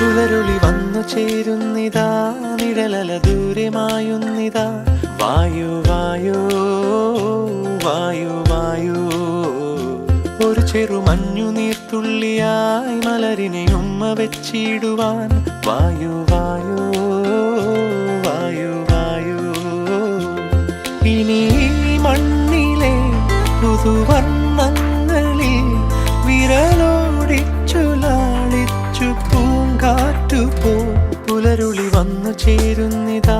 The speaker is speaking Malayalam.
പുലരുളി വന്നു ചേരുന്നിതാ, നിഴലല ദൂരെ മായുന്നിതാ. വായു വായു വായു വായു, ഒരു ചെറു മഞ്ഞു നീർത്തുള്ളിയായി മലരിനെ ഉമ്മ വെച്ചിടുവാൻ. വായു വായു വായു വായു, ഇനി മണ്ണിലെ പുതുവർണ്ണങ്ങളിൽ വിരലോടിച്ചു ലാളിച്ചു പൂങ്കാറ്റുപോ. പുലരുളി വന്നു ചേരുന്നിതാ,